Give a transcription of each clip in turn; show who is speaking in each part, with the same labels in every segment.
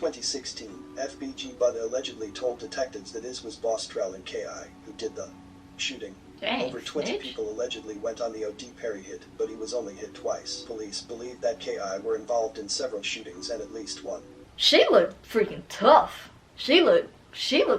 Speaker 1: 2016, FBG Bud allegedly told detectives that it was BossTrell and KI who did the shooting.
Speaker 2: Dang,
Speaker 1: Over 20
Speaker 2: snitch.
Speaker 1: people allegedly went on the Odee Perry hit, but he was only hit twice. Police believe that KI were involved in several shootings and at least one.
Speaker 2: She looked freaking tough. She looked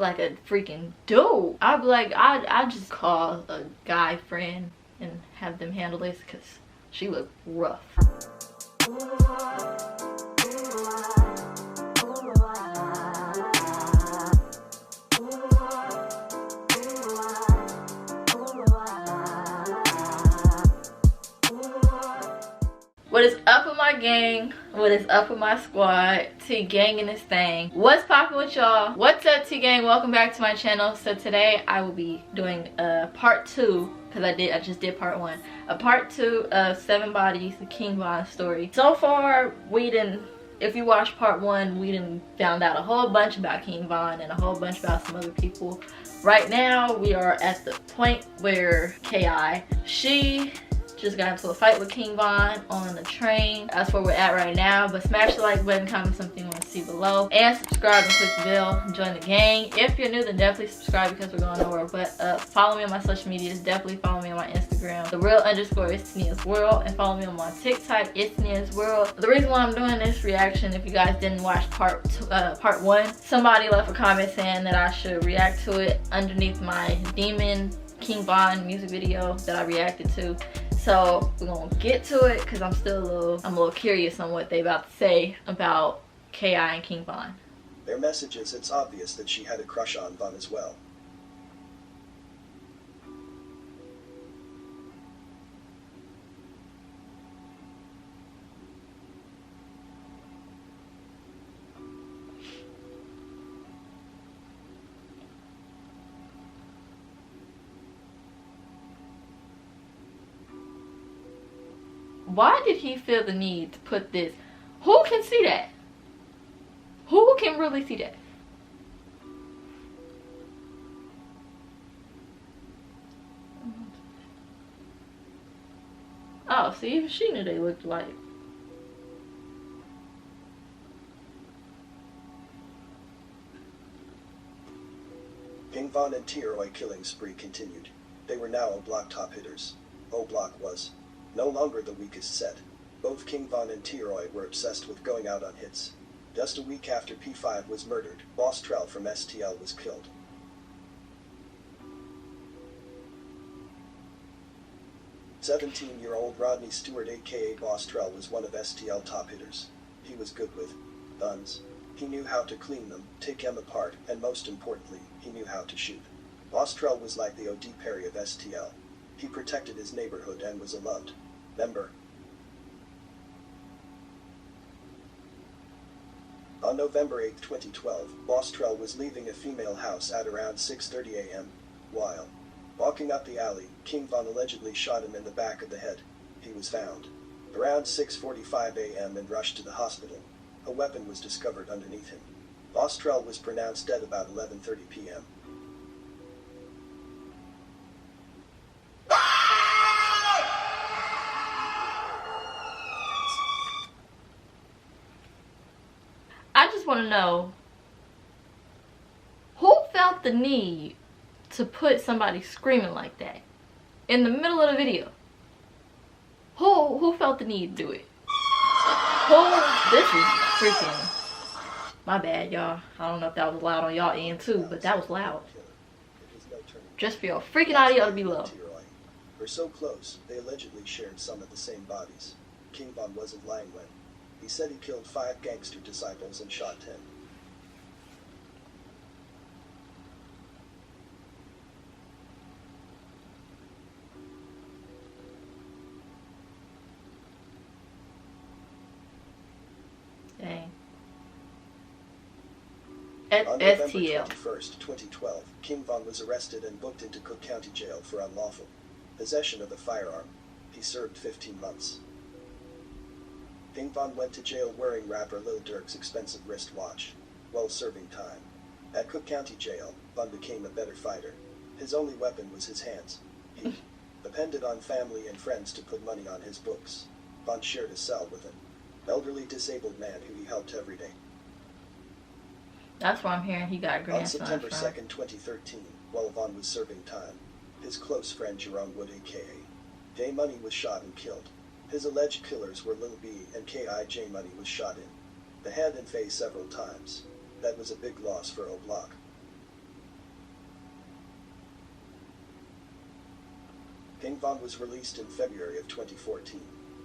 Speaker 2: like a freaking dude. I'd be like, I'd just call a guy friend and have them handle this because she looked rough. What is up with my gang? What is up with my squad? T-Gang in this thing. What's poppin' with y'all? What's up, T-Gang? Welcome back to my channel. So today I will be doing part 2, because I just did part 1. A part 2 of 7 Bodies, the King Von story. So far, if you watched part 1, we found out a whole bunch about King Von and a whole bunch about some other people. Right now, we are at the point where KI, she just got into a fight with King Von on the train. That's where we're at right now. But smash the like button, comment something you want to see below, and subscribe and click the bell and join the gang. If you're new, then definitely subscribe because we're going nowhere but up. Follow me on my social medias. Definitely follow me on my Instagram. The real _ is Tania's World, and follow me on my TikTok. It's Tania's World. The reason why I'm doing this reaction, if you guys didn't watch part 1, somebody left a comment saying that I should react to it underneath my Demon King Von music video that I reacted to. So we're gonna get to it because I'm a little curious on what they about to say about KI and King Von.
Speaker 1: Their messages, it's obvious that she had a crush on Von as well.
Speaker 2: Why did he feel the need to put this? Who can see that? Who can really see that? Oh, see, even she knew they looked alike.
Speaker 1: King Von and T-Roy killing spree continued. They were now O-Block top hitters. O-Block was no longer the weakest set. Both King Von and T-Roy were obsessed with going out on hits. Just a week after P5 was murdered, BossTrell from STL was killed. "17-year-old Rodney Stewart aka BossTrell was one of STL top hitters. He was good with guns. He knew how to clean them, take them apart, and most importantly, he knew how to shoot. BossTrell was like the Odee Perry of STL. He protected his neighborhood and was a loved member." On November 8, 2012, BossTrell was leaving a female house at around 6:30 a.m. While walking up the alley, King Von allegedly shot him in the back of the head. He was found around 6:45 a.m. and rushed to the hospital. A weapon was discovered underneath him. BossTrell was pronounced dead about 11:30 p.m.
Speaker 2: I just want to know, who felt the need to put somebody screaming like that in the middle of the video? Who felt the need to do it? This is freaking, my bad y'all. I don't know if that was loud on y'all end too, but that was loud. Just for your freaking audio to be low.
Speaker 1: Were so close, they allegedly shared some of the same bodies. King Von wasn't lying when he said he killed 5 gangster disciples and shot 10.
Speaker 2: Dang.
Speaker 1: On November
Speaker 2: STL.
Speaker 1: 21st, 2012, King Von was arrested and booked into Cook County Jail for unlawful possession of a firearm. He served 15 months. King Von went to jail wearing rapper Lil Durk's expensive wristwatch while serving time. At Cook County Jail, Von became a better fighter. His only weapon was his hands. He depended on family and friends to put money on his books. Von shared a cell with an elderly disabled man who he helped every day.
Speaker 2: That's where I'm hearing he got a
Speaker 1: On
Speaker 2: grandson
Speaker 1: September
Speaker 2: from.
Speaker 1: 2nd, 2013, while Vaughn was serving time, his close friend Jerome Wood aka J Money was shot and killed. His alleged killers were Lil B and K.I. J Money was shot in the head and face several times. That was a big loss for O Block. King Von was released in February of 2014.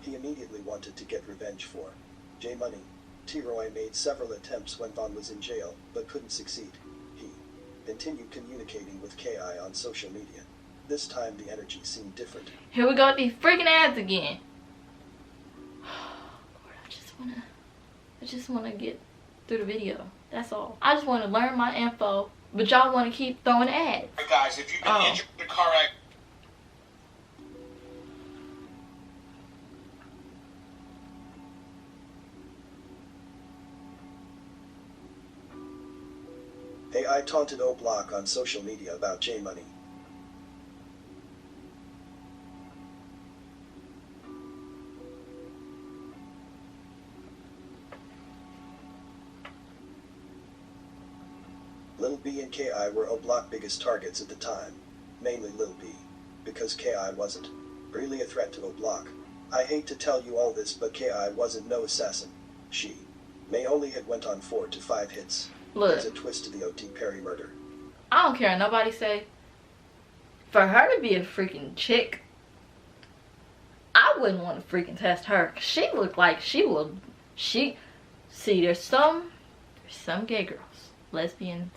Speaker 1: He immediately wanted to get revenge for J Money. T-Roy made several attempts when Von was in jail, but couldn't succeed. He continued communicating with K.I. on social media. This time the energy seemed different.
Speaker 2: Here we go with these freaking ads again. Lord, I just wanna get through the video. That's all. I just wanna learn my info, but y'all wanna keep throwing ads.
Speaker 3: Hey guys, if you've been injured in a car accident.
Speaker 1: AI taunted O Block on social media about J Money. Lil B and K.I. were O Block biggest targets at the time, mainly Lil B, because K.I. wasn't really a threat to O Block. I hate to tell you all this, but K.I. wasn't no assassin. She may only had went on 4 to 5 hits.
Speaker 2: Look,
Speaker 1: there's a twist to the Odee Perry murder.
Speaker 2: I don't care what nobody say. For her to be a freaking chick, I wouldn't want to freaking test her. She looked like she will. See, there's some gay girls, lesbians.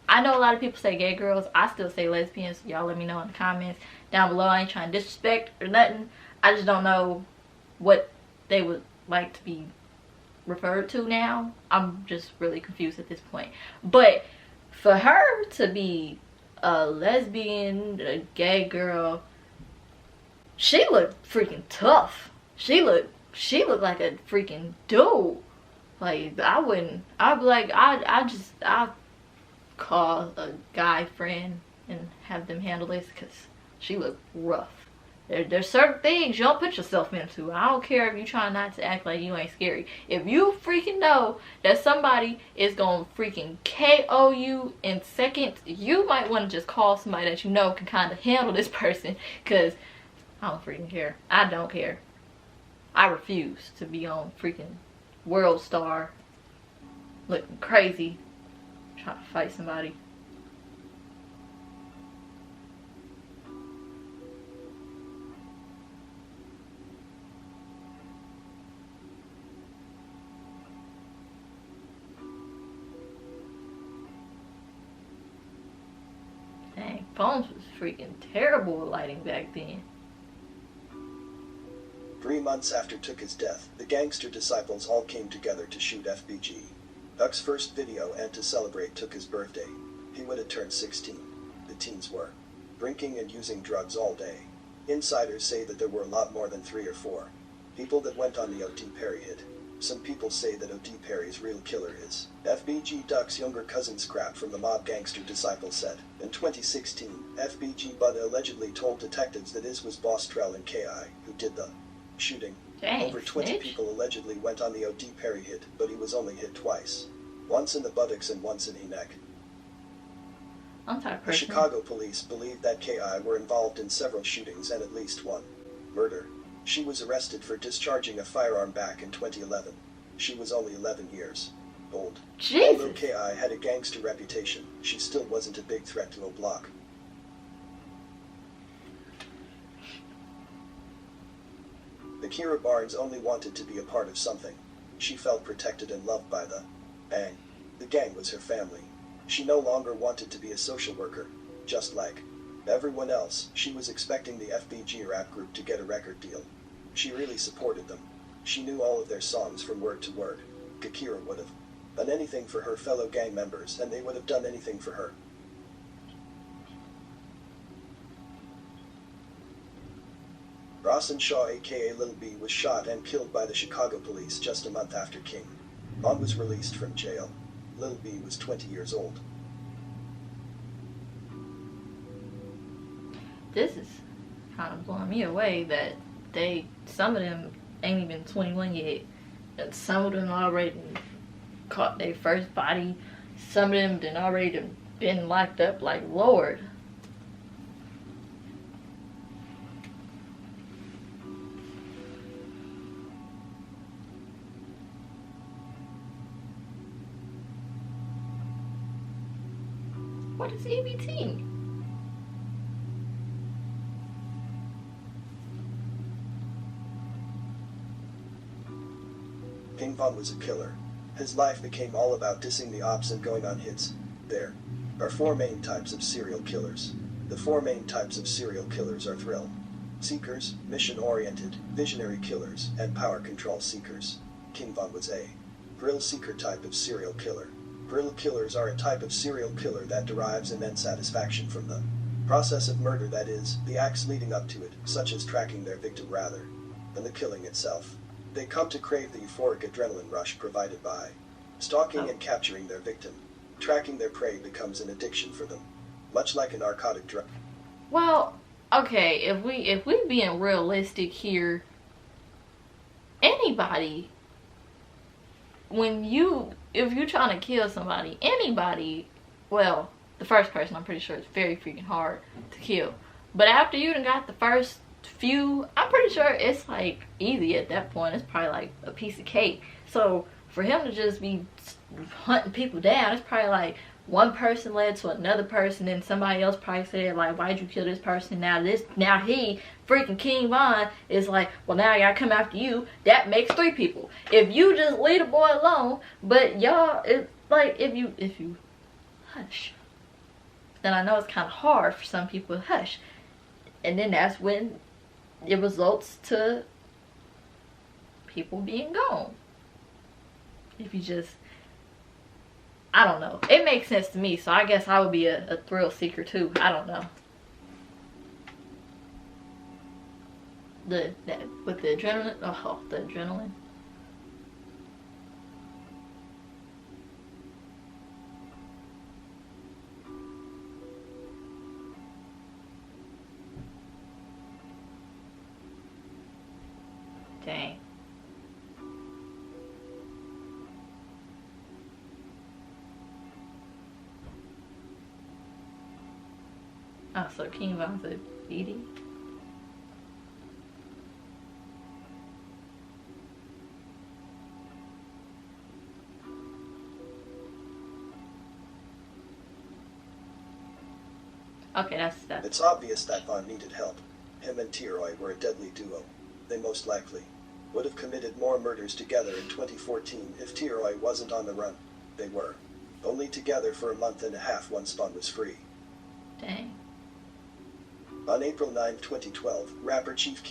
Speaker 2: I know a lot of people say gay girls. I still say lesbians. Y'all let me know in the comments down below. I ain't trying to disrespect or nothing. I just don't know what they would like to be referred to now. I'm just really confused at this point. But for her to be a lesbian, a gay girl, she looked freaking tough. She looked like a freaking dude. Like, I'd be like, I'd call a guy friend and have them handle this, because she looked rough. There's certain things you don't put yourself into. I don't care if you try not to act like you ain't scary. If you freaking know that somebody is gonna freaking KO you in seconds, you might want to just call somebody that you know can kind of handle this person, because I don't freaking care. I don't care. I refuse to be on freaking World Star looking crazy trying to fight somebody. Dang, phones was freaking terrible at lighting back then.
Speaker 1: 3 months after Tuka's death, the gangster disciples all came together to shoot FBG, Duck's first video, and to celebrate Tuka's birthday. He would have turned 16. The teens were drinking and using drugs all day. Insiders say that there were a lot more than 3 or 4 people that went on the Odee Perry hit. Some people say that Odee Perry's real killer is FBG. Duck's younger cousin Scrap from the mob gangster disciple said. In 2016, FBG Bud allegedly told detectives that it was BossTrell and K.I. who did the shooting.
Speaker 2: Dang,
Speaker 1: over 20
Speaker 2: snitch.
Speaker 1: people allegedly went on the Odee Perry hit, but he was only hit twice. Once in the buttocks and once in the neck.
Speaker 2: I'm type of
Speaker 1: The
Speaker 2: person.
Speaker 1: Chicago police believe that K.I. were involved in several shootings and at least one murder. She was arrested for discharging a firearm back in 2011. She was only 11 years old.
Speaker 2: Jesus.
Speaker 1: Although K.I. had a gangster reputation, she still wasn't a big threat to O Block. The Kira Barnes only wanted to be a part of something. She felt protected and loved by the gang. The gang was her family. She no longer wanted to be a social worker. Just like everyone else, she was expecting the FBG rap group to get a record deal. She really supported them. She knew all of their songs from word to word. Kira would have done anything for her fellow gang members, and they would have done anything for her. Rawson Shaw aka Lil B was shot and killed by the Chicago police just a month after King Von was released from jail. Lil B was 20 years old.
Speaker 2: This is kind of blowing me away that some of them ain't even 21 yet. And some of them already caught their first body some of them done already been locked up, like, Lord. What is EBT?
Speaker 1: King Von was a killer. His life became all about dissing the ops and going on hits. There are 4 main types of serial killers. The 4 main types of serial killers are thrill seekers, mission-oriented, visionary killers, and power control seekers. King Von was a thrill seeker type of serial killer. Thrill killers are a type of serial killer that derives immense satisfaction from the process of murder, that is, the acts leading up to it, such as tracking their victim rather than the killing itself. They come to crave the euphoric adrenaline rush provided by stalking and capturing their victim. Tracking their prey becomes an addiction for them, much like a narcotic drug.
Speaker 2: Well, okay, if we being realistic here, anybody, if you're trying to kill somebody, anybody, well, the first person I'm pretty sure is very freaking hard to kill. But after you done got the first few, I'm pretty sure it's like easy at that point. It's probably like a piece of cake. So for him to just be hunting people down, it's probably like one person led to another person, and somebody else probably said like, why'd you kill this person? Now he freaking King Von is like, well, now I gotta come after you. That makes 3 people. If you just leave the boy alone, but y'all, it's like, if you hush, then I know it's kind of hard for some people to hush, and then that's when it results to people being gone. If you just, I don't know. It makes sense to me, so I guess I would be a thrill seeker too. I don't know. With the adrenaline, oh, the adrenaline. Dang. Oh, so King Von's a BD? Okay, that's that.
Speaker 1: It's obvious that Von needed help. Him and T-Roy were a deadly duo. They most likely would have committed more murders together in 2014 if T-Roy wasn't on the run. They were only together for a month and a half once Von was free.
Speaker 2: Dang.
Speaker 1: On April 9, 2012, rapper Chief